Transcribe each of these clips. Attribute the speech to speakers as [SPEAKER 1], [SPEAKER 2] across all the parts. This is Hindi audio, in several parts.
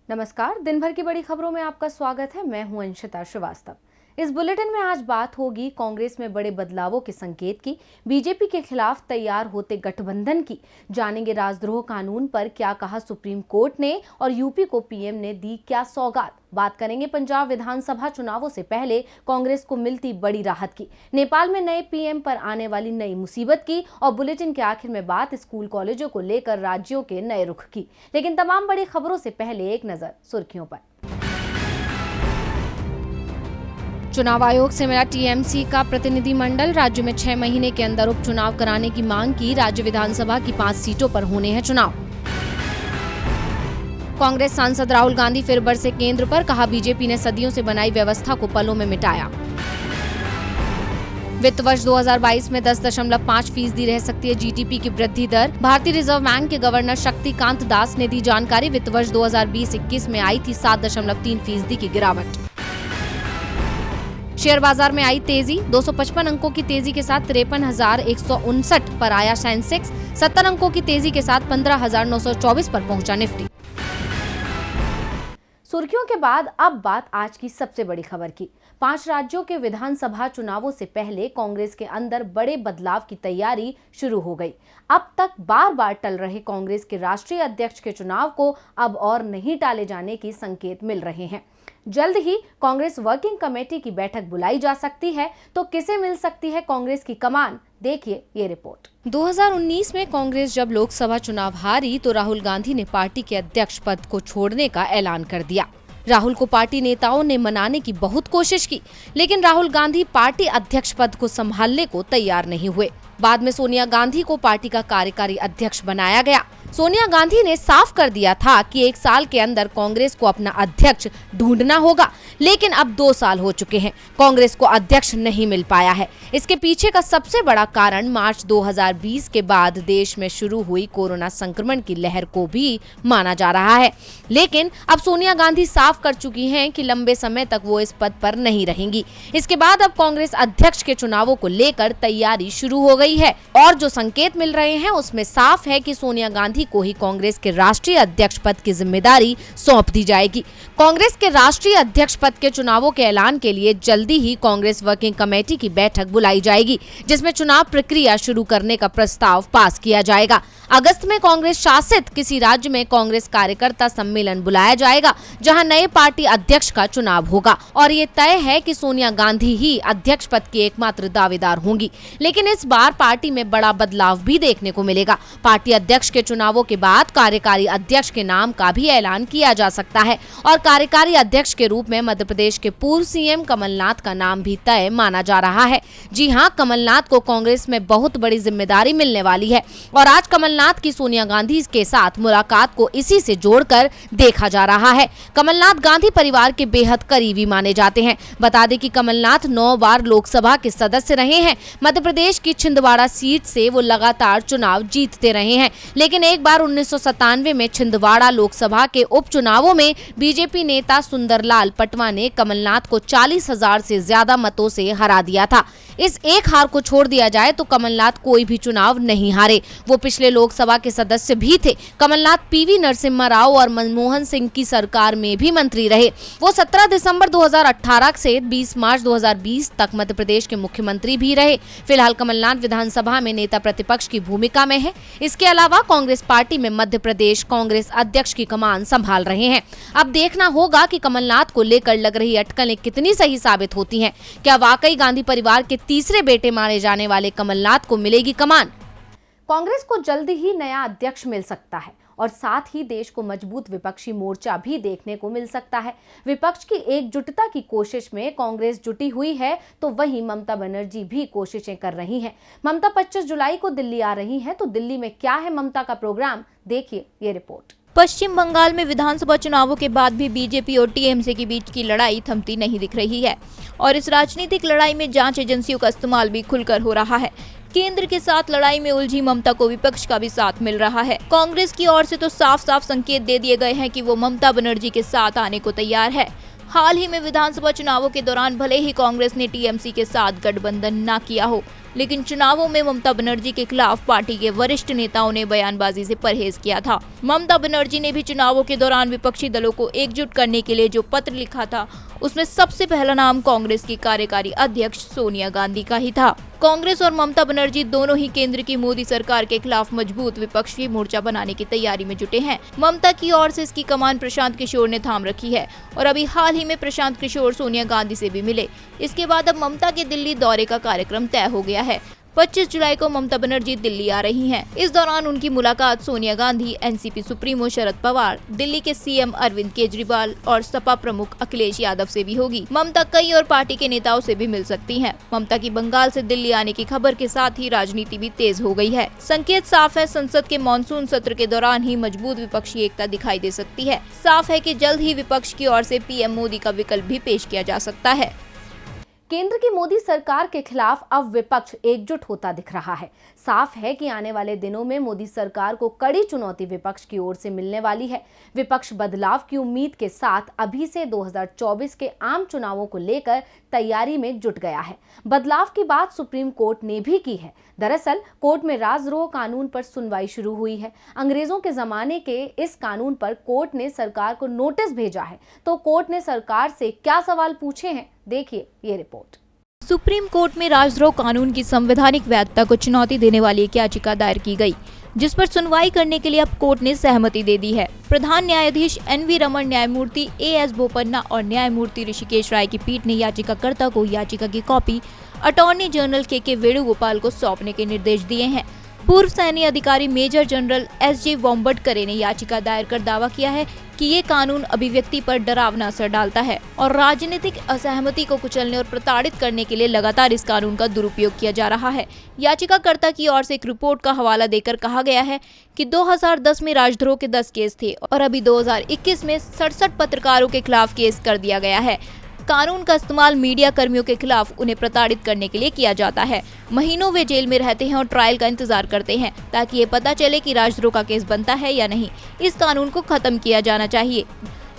[SPEAKER 1] नमस्कार। दिन भर की बड़ी खबरों में आपका स्वागत है। मैं हूं अंशिता श्रीवास्तव। इस बुलेटिन में आज बात होगी कांग्रेस में बड़े बदलावों के संकेत की, बीजेपी के खिलाफ तैयार होते गठबंधन की, जानेंगे राजद्रोह कानून पर क्या कहा सुप्रीम कोर्ट ने और यूपी को पीएम ने दी क्या सौगात। बात करेंगे पंजाब विधानसभा चुनावों से पहले कांग्रेस को मिलती बड़ी राहत की, नेपाल में नए पीएम पर आने वाली नई मुसीबत की और बुलेटिन के आखिर में बात स्कूल कॉलेजों को लेकर राज्यों के नए रुख की। लेकिन तमाम बड़ी खबरों से पहले एक नजर सुर्खियों पर। चुनाव आयोग से मिला टीएमसी का प्रतिनिधि मंडल, राज्य में 6 महीने के अंदर उपचुनाव कराने की मांग की। राज्य विधानसभा की 5 सीटों पर होने हैं चुनाव। कांग्रेस सांसद राहुल गांधी फिर बरसे केंद्र पर, कहा बीजेपी ने सदियों से बनाई व्यवस्था को पलों में मिटाया। वित्त वर्ष 2022 में 10.5% रह सकती है जीडीपी की वृद्धि दर। भारतीय रिजर्व बैंक के गवर्नर शक्तिकांत दास ने दी जानकारी। वित्त वर्ष 2020-21 में आई थी 7.3% की गिरावट। शेयर बाजार में आई तेजी, 255 अंकों की तेजी के साथ 53,159 पर आया सेंसेक्स। 70 अंकों की तेजी के साथ 15,924 पर पहुंचा निफ्टी। सुर्खियों के बाद अब बात आज की सबसे बड़ी खबर की। 5 राज्यों के विधानसभा चुनावों से पहले कांग्रेस के अंदर बड़े बदलाव की तैयारी शुरू हो गई। अब तक बार बार टल रहे कांग्रेस के राष्ट्रीय अध्यक्ष के चुनाव को अब और नहीं टाले जाने की संकेत मिल रहे हैं। जल्द ही कांग्रेस वर्किंग कमेटी की बैठक बुलाई जा सकती है, तो किसे मिल सकती है कांग्रेस की कमान, देखिए ये रिपोर्ट। 2019 में कांग्रेस जब लोकसभा चुनाव हारी तो राहुल गांधी ने पार्टी के अध्यक्ष पद को छोड़ने का ऐलान कर दिया। राहुल को पार्टी नेताओं ने मनाने की बहुत कोशिश की, लेकिन राहुल गांधी पार्टी अध्यक्ष पद को संभालने को तैयार नहीं हुए। बाद में सोनिया गांधी को पार्टी का कार्यकारी अध्यक्ष बनाया गया। सोनिया गांधी ने साफ कर दिया था कि 1 साल के अंदर कांग्रेस को अपना अध्यक्ष ढूंढना होगा, लेकिन अब 2 साल हो चुके हैं, कांग्रेस को अध्यक्ष नहीं मिल पाया है। इसके पीछे का सबसे बड़ा कारण मार्च 2020 के बाद देश में शुरू हुई कोरोना संक्रमण की लहर को भी माना जा रहा है। लेकिन अब सोनिया गांधी साफ कर चुकी हैं कि लंबे समय तक वो इस पद पर नहीं रहेंगी। इसके बाद अब कांग्रेस अध्यक्ष के चुनावों को लेकर तैयारी शुरू हो गई है और जो संकेत मिल रहे हैं उसमें साफ है कि सोनिया गांधी को ही कांग्रेस के राष्ट्रीय अध्यक्ष पद की जिम्मेदारी सौंप दी जाएगी। कांग्रेस के राष्ट्रीय अध्यक्ष पद के चुनावों के ऐलान के लिए जल्दी ही कांग्रेस वर्किंग कमेटी की बैठक बुलाई जाएगी, जिसमें चुनाव प्रक्रिया शुरू करने का प्रस्ताव पास किया जाएगा। अगस्त में कांग्रेस शासित किसी राज्य में कांग्रेस कार्यकर्ता सम्मेलन बुलाया जाएगा, जहां नए पार्टी अध्यक्ष का चुनाव होगा और ये तय है कि सोनिया गांधी ही अध्यक्ष पद की एकमात्र दावेदार होंगी। लेकिन इस बार पार्टी में बड़ा बदलाव भी देखने को मिलेगा। पार्टी अध्यक्ष के चुनावों के बाद कार्यकारी अध्यक्ष के नाम का भी ऐलान किया जा सकता है और कार्यकारी अध्यक्ष के रूप में मध्य प्रदेश के पूर्व सीएम कमलनाथ का नाम भी तय माना जा रहा है। जी हां, कमलनाथ को कांग्रेस में बहुत बड़ी जिम्मेदारी मिलने वाली है और आज कमलनाथ की सोनिया गांधी के साथ मुलाकात को इसी से जोड़कर देखा जा रहा है। कमलनाथ गांधी परिवार के बेहद करीबी माने जाते हैं। बता दें कि कमलनाथ 9 बार लोकसभा के सदस्य रहे हैं। मध्य प्रदेश की छिंदवाड़ा सीट से वो लगातार चुनाव जीतते रहे हैं, लेकिन एक बार 1997 में छिंदवाड़ा लोकसभा के उपचुनावों में बीजेपी नेता सुंदरलाल पटवा ने कमलनाथ को 40,000 से ज्यादा मतों से हरा दिया था। इस एक हार को छोड़ दिया जाए तो कमलनाथ कोई भी चुनाव नहीं हारे। वो पिछले लोकसभा के सदस्य भी थे। कमलनाथ पीवी नरसिम्हा राव और मनमोहन सिंह की सरकार में भी मंत्री रहे। वो 17 दिसंबर 2018 से 20 मार्च 2020 तक मध्य प्रदेश के मुख्यमंत्री भी रहे। फिलहाल कमलनाथ विधानसभा में नेता प्रतिपक्ष की भूमिका में है। इसके अलावा कांग्रेस पार्टी में मध्य प्रदेश कांग्रेस अध्यक्ष की कमान संभाल रहे हैं। अब देखना होगा कि कमलनाथ को लेकर लग रही अटकलें कितनी सही साबित होती हैं। क्या वाकई गांधी परिवार के तीसरे बेटे माने जाने वाले कमलनाथ को मिलेगी कमान? कांग्रेस को जल्दी ही नया अध्यक्ष मिल सकता है और साथ ही देश को मजबूत विपक्षी मोर्चा भी देखने को मिल सकता है। विपक्ष की एकजुटता की कोशिश में कांग्रेस जुटी हुई है, तो वहीं ममता बनर्जी भी कोशिशें कर रही हैं। ममता 25 जुलाई को दिल्ली आ रही हैं, तो दिल्ली में क्या है ममता का प्रोग्राम, देखिए ये रिपोर्ट।
[SPEAKER 2] पश्चिम बंगाल में विधानसभा चुनावों के बाद भी बीजेपी और टीएमसी के बीच की लड़ाई थमती नहीं दिख रही है और इस राजनीतिक लड़ाई में जांच एजेंसियों का इस्तेमाल भी खुलकर हो रहा है। केंद्र के साथ लड़ाई में उलझी ममता को विपक्ष का भी साथ मिल रहा है। कांग्रेस की ओर से तो साफ साफ संकेत दे दिए गए हैं कि वो ममता बनर्जी के साथ आने को तैयार है। हाल ही में विधानसभा चुनावों के दौरान भले ही कांग्रेस ने टीएमसी के साथ गठबंधन न किया हो, लेकिन चुनावों में ममता बनर्जी के खिलाफ पार्टी के वरिष्ठ नेताओं ने बयानबाजी से परहेज किया था। ममता बनर्जी ने भी चुनावों के दौरान विपक्षी दलों को एकजुट करने के लिए जो पत्र लिखा था, उसमें सबसे पहला नाम कांग्रेस की कार्यकारी अध्यक्ष सोनिया गांधी का ही था। कांग्रेस और ममता बनर्जी दोनों ही केंद्र की मोदी सरकार के खिलाफ मजबूत विपक्षी मोर्चा बनाने की तैयारी में जुटे हैं। ममता की ओर से इसकी कमान प्रशांत किशोर ने थाम रखी है और अभी हाल ही में प्रशांत किशोर सोनिया गांधी से भी मिले। इसके बाद अब ममता के दिल्ली दौरे का कार्यक्रम तय हो गया है। 25 जुलाई को ममता बनर्जी दिल्ली आ रही हैं। इस दौरान उनकी मुलाकात सोनिया गांधी, एनसीपी सुप्रीमो शरद पवार, दिल्ली के सीएम अरविंद केजरीवाल और सपा प्रमुख अखिलेश यादव से भी होगी। ममता कई और पार्टी के नेताओं से भी मिल सकती हैं। ममता की बंगाल से दिल्ली आने की खबर के साथ ही राजनीति भी तेज हो गई है। संकेत साफ है, संसद के मॉनसून सत्र के दौरान ही मजबूत विपक्षी एकता दिखाई दे सकती है। साफ है कि जल्द ही विपक्ष की ओर से पीएम मोदी का विकल्प भी पेश किया जा सकता है।
[SPEAKER 1] केंद्र की मोदी सरकार के खिलाफ अब विपक्ष एकजुट होता दिख रहा है। साफ है कि आने वाले दिनों में मोदी सरकार को कड़ी चुनौती विपक्ष की ओर से मिलने वाली है। विपक्ष बदलाव की उम्मीद के साथ अभी से 2024 के आम चुनावों को लेकर तैयारी में जुट गया है। बदलाव की बात सुप्रीम कोर्ट ने भी की है। दरअसल कोर्ट में राजद्रोह कानून पर सुनवाई शुरू हुई है। अंग्रेजों के जमाने के इस कानून पर कोर्ट ने सरकार को नोटिस भेजा है। तो कोर्ट ने सरकार से क्या सवाल पूछे हैं, देखिए ये रिपोर्ट।
[SPEAKER 2] सुप्रीम कोर्ट में राजद्रोह कानून की संवैधानिक वैधता को चुनौती देने वाली एक याचिका दायर की गई, जिस पर सुनवाई करने के लिए अब कोर्ट ने सहमति दे दी है। प्रधान न्यायाधीश एनवी रमन, न्यायमूर्ति एएस बोपन्ना और न्यायमूर्ति ऋषिकेश राय की पीठ ने याचिकाकर्ता को याचिका की कॉपी अटॉर्नी जनरल के वेणुगोपाल को सौंपने के निर्देश दिए हैं। पूर्व सैन्य अधिकारी मेजर जनरल एसजे वोम्बटकरे ने याचिका दायर कर दावा किया है कि ये कानून अभिव्यक्ति पर डरावना असर डालता है और राजनीतिक असहमति को कुचलने और प्रताड़ित करने के लिए लगातार इस कानून का दुरुपयोग किया जा रहा है। याचिकाकर्ता की ओर से एक रिपोर्ट का हवाला देकर कहा गया है कि 2010 में राजद्रोह के 10 केस थे और अभी 2021 में 67 पत्रकारों के खिलाफ केस कर दिया गया है। कानून का इस्तेमाल मीडिया कर्मियों के खिलाफ उन्हें प्रताड़ित करने के लिए किया जाता है। महीनों वे जेल में रहते हैं और ट्रायल का इंतजार करते हैं ताकि ये पता चले कि राजद्रोह का केस बनता है या नहीं। इस कानून को खत्म किया जाना चाहिए।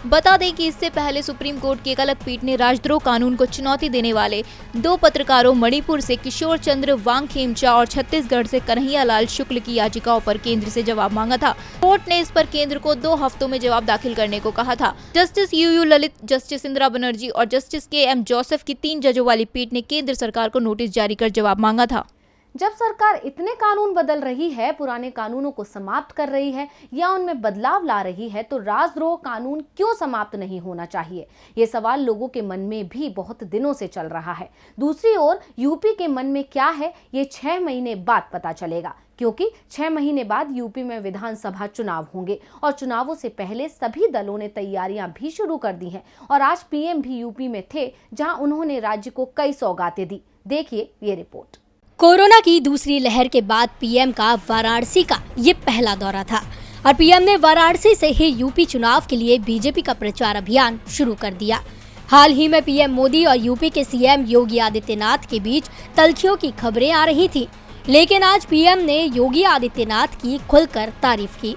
[SPEAKER 2] बता दें कि इससे पहले सुप्रीम कोर्ट की एक अलग पीठ ने राजद्रोह कानून को चुनौती देने वाले 2 पत्रकारों मणिपुर से किशोर चंद्र वांगखेमचा और छत्तीसगढ़ से कन्हैया लाल शुक्ल की याचिकाओं पर केंद्र से जवाब मांगा था। कोर्ट ने इस पर केंद्र को 2 हफ्तों में जवाब दाखिल करने को कहा था। Justice U U Lalit, justice Indira Banerjee और जस्टिस KM जोसेफ की 3 जजों वाली पीठ ने केंद्र सरकार को नोटिस जारी कर जवाब मांगा था।
[SPEAKER 1] जब सरकार इतने कानून बदल रही है, पुराने कानूनों को समाप्त कर रही है या उनमें बदलाव ला रही है, तो राजद्रोह कानून क्यों समाप्त नहीं होना चाहिए? ये सवाल लोगों के मन में भी बहुत दिनों से चल रहा है। दूसरी ओर यूपी के मन में क्या है, ये 6 महीने बाद पता चलेगा, क्योंकि 6 महीने बाद यूपी में विधानसभा चुनाव होंगे और चुनावों से पहले सभी दलों ने तैयारियां भी शुरू कर दी हैं। और आज पीएम भी यूपी में थे, जहां उन्होंने राज्य को कई सौगातें दी। देखिए ये रिपोर्ट।
[SPEAKER 3] कोरोना की दूसरी लहर के बाद पीएम का वाराणसी का ये पहला दौरा था और पीएम ने वाराणसी से ही यूपी चुनाव के लिए बीजेपी का प्रचार अभियान शुरू कर दिया। हाल ही में पीएम मोदी और यूपी के सीएम योगी आदित्यनाथ के बीच तल्खियों की खबरें आ रही थी, लेकिन आज पीएम ने योगी आदित्यनाथ की खुलकर तारीफ की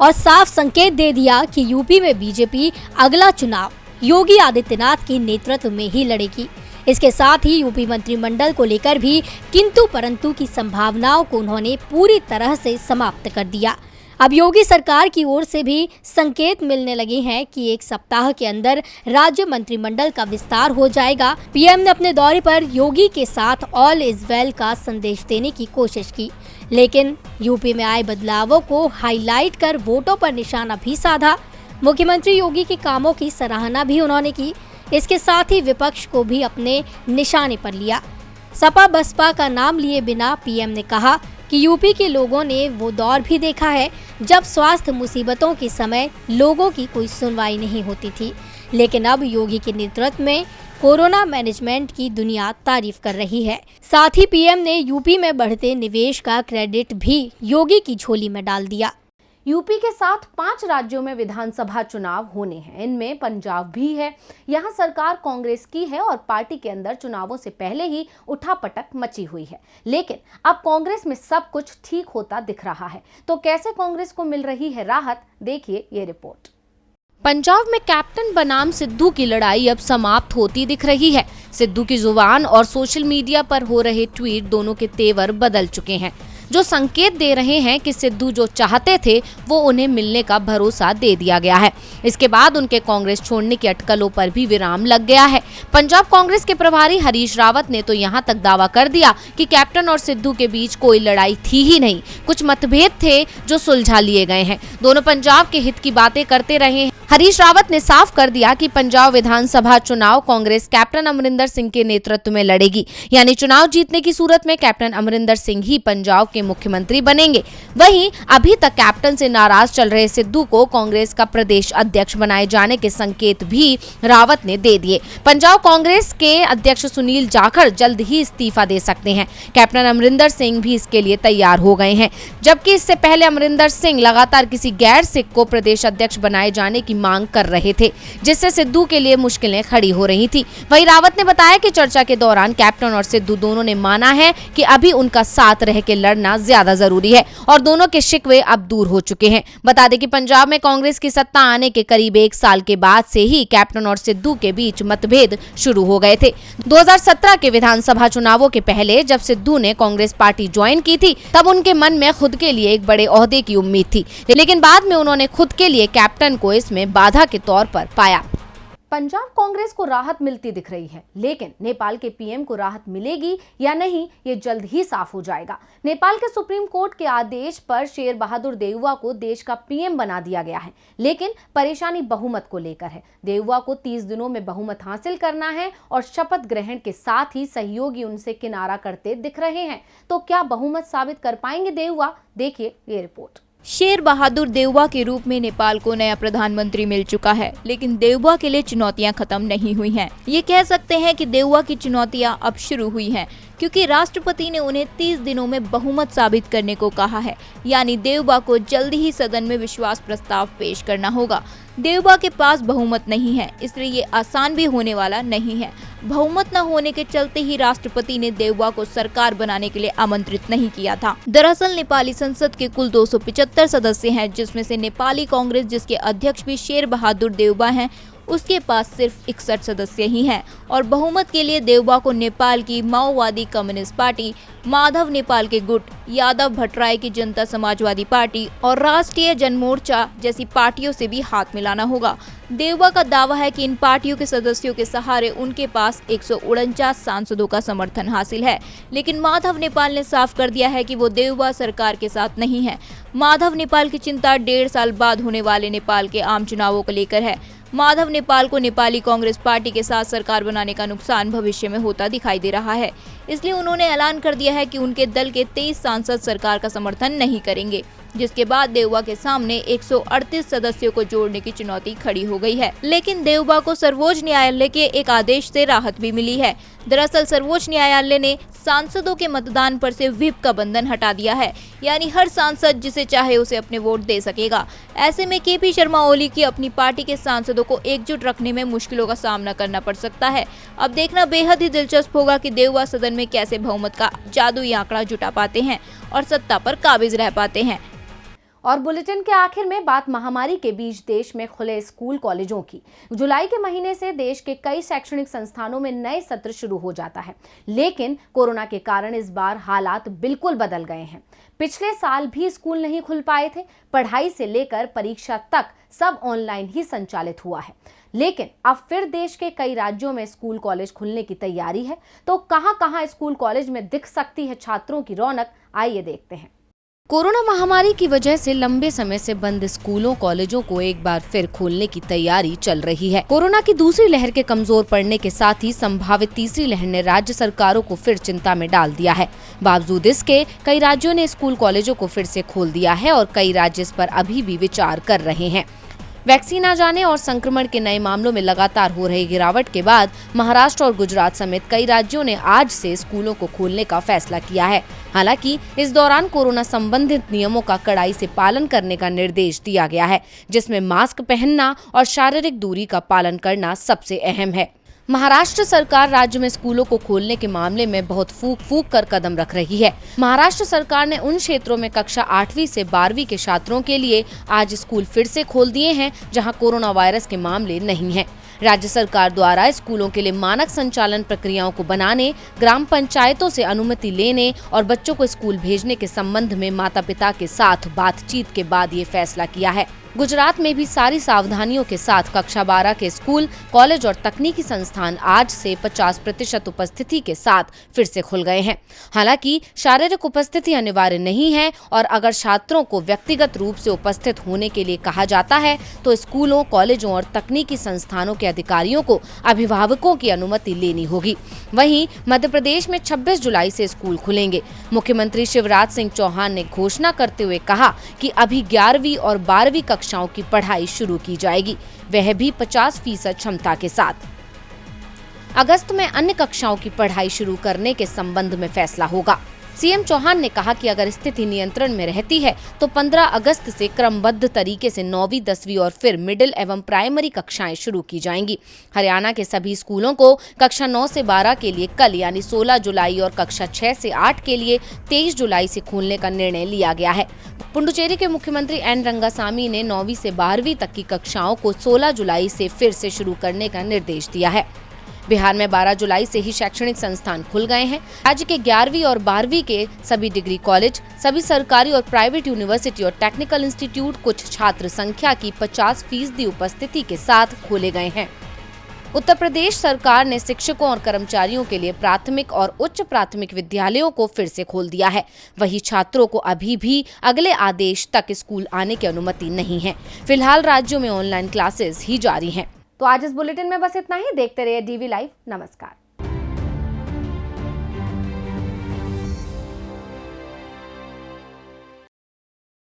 [SPEAKER 3] और साफ संकेत दे दिया कि यूपी में बीजेपी अगला चुनाव योगी आदित्यनाथ के नेतृत्व में ही लड़ेगी। इसके साथ ही यूपी मंत्रिमंडल को लेकर भी किंतु परंतु की संभावनाओं को उन्होंने पूरी तरह से समाप्त कर दिया। अब योगी सरकार की ओर से भी संकेत मिलने लगे हैं कि 1 सप्ताह के अंदर राज्य मंत्रिमंडल का विस्तार हो जाएगा। पीएम ने अपने दौरे पर योगी के साथ ऑल इज वेल का संदेश देने की कोशिश की, लेकिन यूपी में आए बदलावों को हाईलाइट कर वोटों पर निशाना भी साधा। मुख्यमंत्री योगी के कामों की सराहना भी उन्होंने की। इसके साथ ही विपक्ष को भी अपने निशाने पर लिया। सपा बसपा का नाम लिए बिना पीएम ने कहा कि यूपी के लोगों ने वो दौर भी देखा है जब स्वास्थ्य मुसीबतों के समय लोगों की कोई सुनवाई नहीं होती थी, लेकिन अब योगी के नेतृत्व में कोरोना मैनेजमेंट की दुनिया तारीफ कर रही है। साथ ही पीएम ने यूपी में बढ़ते निवेश का क्रेडिट भी योगी की झोली में डाल दिया।
[SPEAKER 1] यूपी के साथ 5 राज्यों में विधानसभा चुनाव होने हैं। इनमें पंजाब भी है। यहाँ सरकार कांग्रेस की है और पार्टी के अंदर चुनावों से पहले ही उठापटक मची हुई है, लेकिन अब कांग्रेस में सब कुछ ठीक होता दिख रहा है। तो कैसे कांग्रेस को मिल रही है राहत, देखिए ये रिपोर्ट। पंजाब में कैप्टन बनाम सिद्धू की लड़ाई अब समाप्त होती दिख रही है। सिद्धू की जुबान और सोशल मीडिया पर हो रहे ट्वीट दोनों के तेवर बदल चुके हैं, जो संकेत दे रहे हैं कि सिद्धू जो चाहते थे वो उन्हें मिलने का भरोसा दे दिया गया है। इसके बाद उनके कांग्रेस छोड़ने की अटकलों पर भी विराम लग गया है। पंजाब कांग्रेस के प्रभारी हरीश रावत ने तो यहां तक दावा कर दिया कि कैप्टन और सिद्धू के बीच कोई लड़ाई थी ही नहीं, कुछ मतभेद थे जो सुलझा लिए गए हैं। दोनों पंजाब के हित की बातें करते रहे हैं। हरीश रावत ने साफ कर दिया कि पंजाब विधानसभा चुनाव कांग्रेस कैप्टन अमरिंदर सिंह के नेतृत्व में लड़ेगी, यानी चुनाव जीतने की सूरत में कैप्टन अमरिंदर सिंह ही पंजाब के मुख्यमंत्री बनेंगे। वहीं अभी तक कैप्टन से नाराज चल रहे सिद्धू को कांग्रेस का प्रदेश अध्यक्ष बनाए जाने के संकेत भी रावत ने दे दिए। पंजाब कांग्रेस के अध्यक्ष सुनील जाखड़ जल्द ही इस्तीफा दे सकते हैं। कैप्टन अमरिंदर सिंह भी इसके लिए तैयार हो गए हैं, जबकि इससे पहले अमरिंदर सिंह लगातार किसी गैर सिख को प्रदेश अध्यक्ष बनाए जाने की मांग कर रहे थे, जिससे सिद्धू के लिए मुश्किलें खड़ी हो रही थी। वहीं रावत ने बताया कि चर्चा के दौरान कैप्टन और सिद्धू दोनों ने माना है कि अभी उनका साथ रह के लड़ना ज्यादा जरूरी है और दोनों के शिकवे अब दूर हो चुके हैं। बता दें कि पंजाब में कांग्रेस की सत्ता आने के करीब 1 साल के बाद से ही कैप्टन और सिद्धू के बीच मतभेद शुरू हो गए थे। 2017 के विधानसभा चुनावों के पहले जब सिद्धू ने कांग्रेस पार्टी ज्वाइन की थी, तब उनके मन में खुद के लिए एक बड़े ओहदे की उम्मीद थी, लेकिन बाद में उन्होंने खुद के लिए कैप्टन को इसमें बाधा के तौर पर पाया। पंजाब कांग्रेस को राहत मिलती दिख रही है, लेकिन नेपाल के पीएम को राहत मिलेगी या नहीं, ये जल्द ही साफ हो जाएगा। नेपाल के सुप्रीम कोर्ट के आदेश पर शेर बहादुर देउवा को देश का पीएम बना दिया गया है, लेकिन परेशानी बहुमत को लेकर है। देउवा को 30 दिनों में बहुमत हासिल करना है और शपथ ग्रहण के साथ ही सहयोगी उनसे किनारा करते दिख रहे हैं। तो क्या बहुमत साबित कर पाएंगे देउवा? देखिए ये रिपोर्ट।
[SPEAKER 2] शेर बहादुर देउवा के रूप में नेपाल को नया प्रधानमंत्री मिल चुका है, लेकिन देउवा के लिए चुनौतियां खत्म नहीं हुई हैं। ये कह सकते हैं कि देउवा की चुनौतियां अब शुरू हुई हैं, क्योंकि राष्ट्रपति ने उन्हें 30 दिनों में बहुमत साबित करने को कहा है, यानी देउवा को जल्दी ही सदन में विश्वास प्रस्ताव पेश करना होगा। देउवा के पास बहुमत नहीं है, इसलिए ये आसान भी होने वाला नहीं है। बहुमत न होने के चलते ही राष्ट्रपति ने देउवा को सरकार बनाने के लिए आमंत्रित नहीं किया था। दरअसल नेपाली संसद के कुल 275 सदस्य हैं, जिसमें से नेपाली कांग्रेस, जिसके अध्यक्ष भी शेर बहादुर देउवा हैं, उसके पास सिर्फ 61 सदस्य ही हैं और बहुमत के लिए देउवा को नेपाल की माओवादी कम्युनिस्ट पार्टी, माधव नेपाल के गुट, यादव भट्टराई की जनता समाजवादी पार्टी और राष्ट्रीय जनमोर्चा जैसी पार्टियों से भी हाथ मिलाना होगा। देउवा का दावा है कि इन पार्टियों के सदस्यों के सहारे उनके पास 149 सांसदों का समर्थन हासिल है, लेकिन माधव नेपाल ने साफ कर दिया है कि वो देउवा सरकार के साथ नहीं है। माधव नेपाल की चिंता 1.5 साल बाद होने वाले नेपाल के आम चुनावों को लेकर है। माधव नेपाल को नेपाली कांग्रेस पार्टी के साथ सरकार बनाने का नुकसान भविष्य में होता दिखाई दे रहा है, इसलिए उन्होंने ऐलान कर दिया है कि उनके दल के 23 सांसद सरकार का समर्थन नहीं करेंगे, जिसके बाद देउवा के सामने 138 सदस्यों को जोड़ने की चुनौती खड़ी हो गई है। लेकिन देउवा को सर्वोच्च न्यायालय के एक आदेश से राहत भी मिली है। दरअसल सर्वोच्च न्यायालय ने सांसदों के मतदान पर से व्हिप का बंधन हटा दिया है, यानी हर सांसद जिसे चाहे उसे अपने वोट दे सकेगा। ऐसे में केपी शर्मा ओली की अपनी पार्टी के सांसदों को एकजुट रखने में मुश्किलों का सामना करना पड़ सकता है। अब देखना बेहद ही दिलचस्प होगा कि देउवा सदन में कैसे बहुमत का जादुई आंकड़ा जुटा पाते हैं और सत्ता पर काबिज रह पाते हैं।
[SPEAKER 1] और बुलेटिन के आखिर में बात महामारी के बीच देश में खुले स्कूल कॉलेजों की। जुलाई के महीने से देश के कई शैक्षणिक संस्थानों में नए सत्र शुरू हो जाता है, लेकिन कोरोना के कारण इस बार हालात बिल्कुल बदल गए हैं। पिछले साल भी स्कूल नहीं खुल पाए थे, पढ़ाई से लेकर परीक्षा तक सब ऑनलाइन ही संचालित हुआ है। लेकिन अब फिर देश के कई राज्यों में स्कूल कॉलेज खुलने की तैयारी है, तो कहां-कहां स्कूल कॉलेज में दिख सकती है छात्रों की रौनक, आइए देखते हैं। कोरोना महामारी की वजह से लंबे समय से बंद स्कूलों कॉलेजों को एक बार फिर खोलने की तैयारी चल रही है। कोरोना की दूसरी लहर के कमजोर पड़ने के साथ ही संभावित तीसरी लहर ने राज्य सरकारों को फिर चिंता में डाल दिया है। बावजूद इसके कई राज्यों ने स्कूल कॉलेजों को फिर से खोल दिया है और कई राज्य इस पर अभी भी विचार कर रहे हैं। वैक्सीन आ जाने और संक्रमण के नए मामलों में लगातार हो रही गिरावट के बाद महाराष्ट्र और गुजरात समेत कई राज्यों ने आज से स्कूलों को खोलने का फैसला किया है। हालांकि इस दौरान कोरोना संबंधित नियमों का कड़ाई से पालन करने का निर्देश दिया गया है, जिसमें मास्क पहनना और शारीरिक दूरी का पालन करना सबसे अहम है। महाराष्ट्र सरकार राज्य में स्कूलों को खोलने के मामले में बहुत फूक कर कदम रख रही है। महाराष्ट्र सरकार ने उन क्षेत्रों में कक्षा 8वीं से 12वीं के छात्रों के लिए आज स्कूल फिर से खोल दिए हैं, जहां कोरोना वायरस के मामले नहीं हैं। राज्य सरकार द्वारा स्कूलों के लिए मानक संचालन प्रक्रियाओं को बनाने, ग्राम पंचायतों से अनुमति लेने और बच्चों को स्कूल भेजने के संबंध में माता पिता के साथ बातचीत के बाद ये फैसला किया है। गुजरात में भी सारी सावधानियों के साथ कक्षा 12 के स्कूल, कॉलेज और तकनीकी संस्थान आज से 50% उपस्थिति के साथ फिर से खुल गए हैं। हालांकि शारीरिक उपस्थिति अनिवार्य नहीं है और अगर छात्रों को व्यक्तिगत रूप से उपस्थित होने के लिए कहा जाता है तो स्कूलों, कॉलेजों और तकनीकी संस्थानों के अधिकारियों को अभिभावकों की अनुमति लेनी होगी। वहीं मध्य प्रदेश में 26 जुलाई से स्कूल खुलेंगे। मुख्यमंत्री शिवराज सिंह चौहान ने घोषणा करते हुए कहा कि अभी 11वीं और 12वीं कक्षाओं की पढ़ाई शुरू की जाएगी, वह भी 50% क्षमता के साथ। अगस्त में अन्य कक्षाओं की पढ़ाई शुरू करने के संबंध में फैसला होगा। सीएम चौहान ने कहा कि अगर स्थिति नियंत्रण में रहती है तो 15 अगस्त से क्रमबद्ध तरीके से 9वीं, 10वीं और फिर मिडिल एवं प्राइमरी कक्षाएं शुरू की जाएंगी। हरियाणा के सभी स्कूलों को कक्षा 9 से 12 के लिए कल यानी 16 जुलाई और कक्षा 6 से 8 के लिए 23 जुलाई से खोलने का निर्णय लिया गया है। पुडुचेरी के मुख्यमंत्री एन रंगासामी ने 9वीं से 12वीं तक की कक्षाओं को 16 जुलाई से फिर से शुरू करने का निर्देश दिया है। बिहार में 12 जुलाई से ही शैक्षणिक संस्थान खुल गए हैं। राज्य के 11वीं और 12वीं के सभी डिग्री कॉलेज, सभी सरकारी और प्राइवेट यूनिवर्सिटी और टेक्निकल इंस्टीट्यूट कुछ छात्र संख्या की 50% उपस्थिति के साथ खोले गए हैं। उत्तर प्रदेश सरकार ने शिक्षकों और कर्मचारियों के लिए प्राथमिक और उच्च प्राथमिक विद्यालयों को फिर से खोल दिया है। वहीं छात्रों को अभी भी अगले आदेश तक स्कूल आने की अनुमति नहीं है। फिलहाल राज्यों में ऑनलाइन क्लासेस ही जारी हैं। तो आज इस बुलेटिन में बस इतना ही। देखते रहिए डीवी लाइव। नमस्कार।